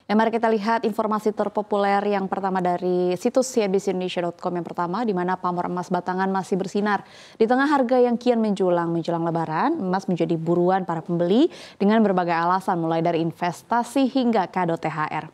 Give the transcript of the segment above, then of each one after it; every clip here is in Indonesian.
Mari kita lihat informasi terpopuler yang pertama dari situs cnbcindonesia.com yang pertama, di mana pamor emas batangan masih bersinar. Di tengah harga yang kian menjulang Lebaran, emas menjadi buruan para pembeli dengan berbagai alasan, mulai dari investasi hingga kado THR.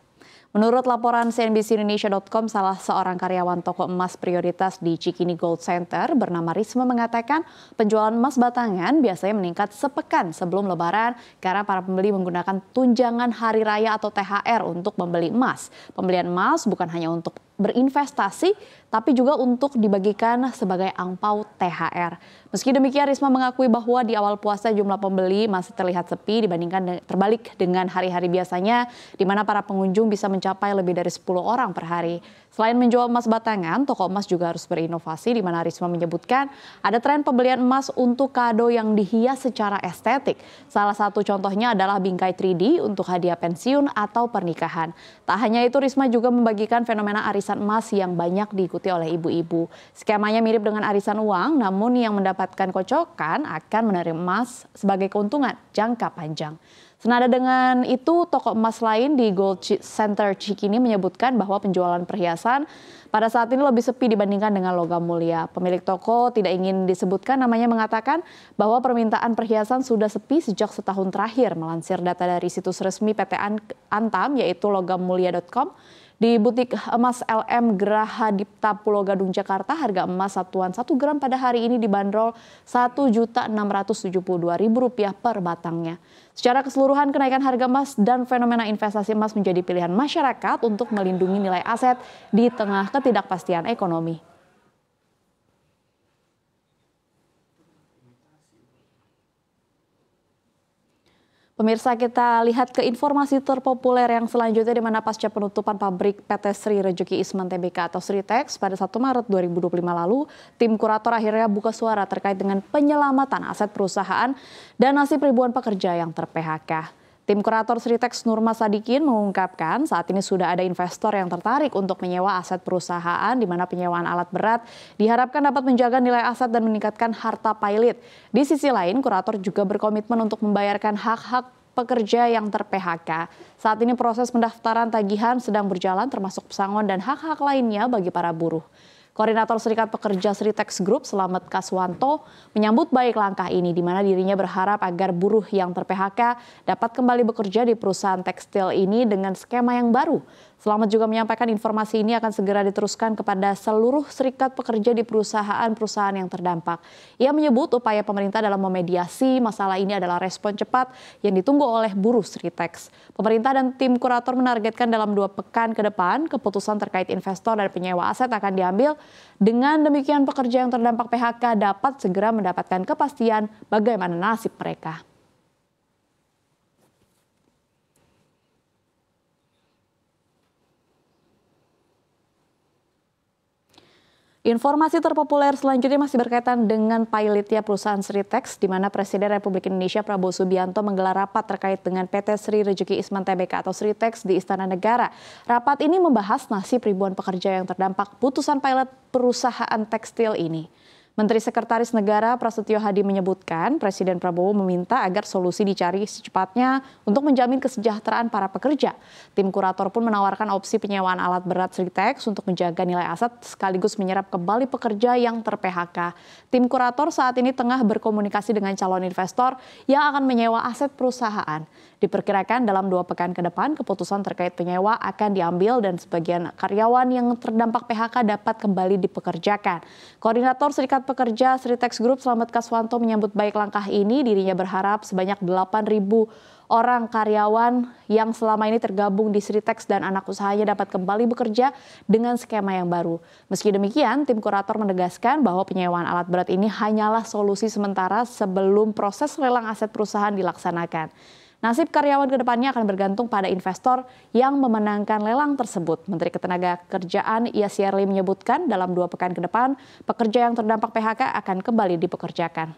Menurut laporan cnbcindonesia.com, salah seorang karyawan toko emas prioritas di Cikini Gold Center bernama Risma mengatakan penjualan emas batangan biasanya meningkat sepekan sebelum Lebaran karena para pembeli menggunakan tunjangan hari raya atau THR untuk membeli emas. Pembelian emas bukan hanya untuk berinvestasi, tapi juga untuk dibagikan sebagai angpau THR. Meski demikian, Risma mengakui bahwa di awal puasa jumlah pembeli masih terlihat sepi dibandingkan terbalik dengan hari-hari biasanya, di mana para pengunjung bisa mencapai lebih dari 10 orang per hari. Selain menjual emas batangan, toko emas juga harus berinovasi, di mana Risma menyebutkan ada tren pembelian emas untuk kado yang dihias secara estetik. Salah satu contohnya adalah bingkai 3D untuk hadiah pensiun atau pernikahan. Tak hanya itu, Risma juga membagikan fenomena arisan emas yang banyak diikuti oleh ibu-ibu. Skemanya mirip dengan arisan uang, namun yang mendapatkan kocokan akan menerima emas sebagai keuntungan jangka panjang. Senada dengan itu, toko emas lain di Gold Center Cikini menyebutkan bahwa penjualan perhiasan pada saat ini lebih sepi dibandingkan dengan logam mulia. Pemilik toko tidak ingin disebutkan namanya mengatakan bahwa permintaan perhiasan sudah sepi sejak setahun terakhir. Melansir data dari situs resmi PT Antam yaitu logammulia.com, di butik emas LM Geraha Dipta Pulau Gadung, Jakarta, harga emas satuan 1 gram pada hari ini dibanderol Rp1.672.000 per batangnya. Secara keseluruhan, kenaikan harga emas dan fenomena investasi emas menjadi pilihan masyarakat untuk melindungi nilai aset di tengah ketidakpastian ekonomi. Pemirsa, kita lihat ke informasi terpopuler yang selanjutnya, di mana pasca penutupan pabrik PT Sri Rejeki Isman Tbk atau Sritex pada 1 Maret 2025 lalu, tim kurator akhirnya buka suara terkait dengan penyelamatan aset perusahaan dan nasib ribuan pekerja yang ter-PHK. Tim kurator Sritex Nurma Sadikin mengungkapkan saat ini sudah ada investor yang tertarik untuk menyewa aset perusahaan, di mana penyewaan alat berat diharapkan dapat menjaga nilai aset dan meningkatkan harta pilot. Di sisi lain, kurator juga berkomitmen untuk membayarkan hak-hak pekerja yang ter-PHK. Saat ini proses pendaftaran tagihan sedang berjalan, termasuk pesangon dan hak-hak lainnya bagi para buruh. Koordinator Serikat Pekerja Sritex Group, Slamet Kaswanto, menyambut baik langkah ini, di mana dirinya berharap agar buruh yang ter-PHK dapat kembali bekerja di perusahaan tekstil ini dengan skema yang baru. Slamet juga menyampaikan informasi ini akan segera diteruskan kepada seluruh serikat pekerja di perusahaan-perusahaan yang terdampak. Ia menyebut upaya pemerintah dalam memediasi masalah ini adalah respon cepat yang ditunggu oleh buruh Sritex. Pemerintah dan tim kurator menargetkan dalam 2 pekan ke depan, keputusan terkait investor dan penyewa aset akan diambil. Dengan demikian, pekerja yang terdampak PHK dapat segera mendapatkan kepastian bagaimana nasib mereka. Informasi terpopuler selanjutnya masih berkaitan dengan pilotnya perusahaan Sritex, di mana Presiden Republik Indonesia Prabowo Subianto menggelar rapat terkait dengan PT Sri Rejeki Isman Tbk atau Sritex di Istana Negara. Rapat ini membahas nasib ribuan pekerja yang terdampak putusan pilot perusahaan tekstil ini. Menteri Sekretaris Negara Prasetyo Hadi menyebutkan Presiden Prabowo meminta agar solusi dicari secepatnya untuk menjamin kesejahteraan para pekerja. Tim kurator pun menawarkan opsi penyewaan alat berat Sritex untuk menjaga nilai aset sekaligus menyerap kembali pekerja yang ter-PHK. Tim kurator saat ini tengah berkomunikasi dengan calon investor yang akan menyewa aset perusahaan. Diperkirakan dalam 2 pekan ke depan keputusan terkait penyewa akan diambil dan sebagian karyawan yang terdampak PHK dapat kembali dipekerjakan. Koordinator Serikat Pekerja Sritex Group, Slamet Kaswanto, menyambut baik langkah ini. Dirinya berharap sebanyak 8.000 orang karyawan yang selama ini tergabung di Sritex dan anak usahanya dapat kembali bekerja dengan skema yang baru. Meski demikian, tim kurator menegaskan bahwa penyewaan alat berat ini hanyalah solusi sementara sebelum proses lelang aset perusahaan dilaksanakan. Nasib karyawan ke depannya akan bergantung pada investor yang memenangkan lelang tersebut. Menteri Ketenagakerjaan Yasirli menyebutkan dalam 2 pekan ke depan, pekerja yang terdampak PHK akan kembali dipekerjakan.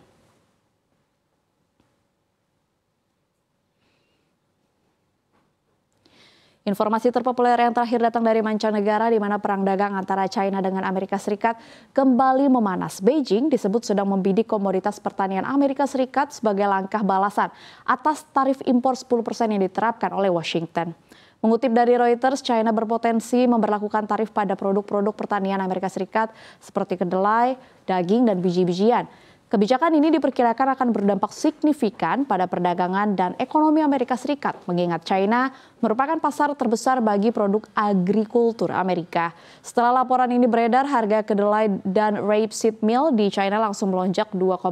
Informasi terpopuler yang terakhir datang dari mancanegara, di mana perang dagang antara China dengan Amerika Serikat kembali memanas. Beijing disebut sedang membidik komoditas pertanian Amerika Serikat sebagai langkah balasan atas tarif impor 10% yang diterapkan oleh Washington. Mengutip dari Reuters, China berpotensi memberlakukan tarif pada produk-produk pertanian Amerika Serikat seperti kedelai, daging, dan biji-bijian. Kebijakan ini diperkirakan akan berdampak signifikan pada perdagangan dan ekonomi Amerika Serikat, mengingat China merupakan pasar terbesar bagi produk agrikultur Amerika. Setelah laporan ini beredar, harga kedelai dan rapeseed meal di China langsung melonjak 2,5%.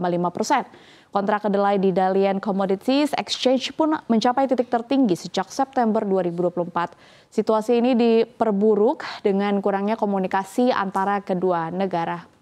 Kontrak kedelai di Dalian Commodities Exchange pun mencapai titik tertinggi sejak September 2024. Situasi ini diperburuk dengan kurangnya komunikasi antara kedua negara.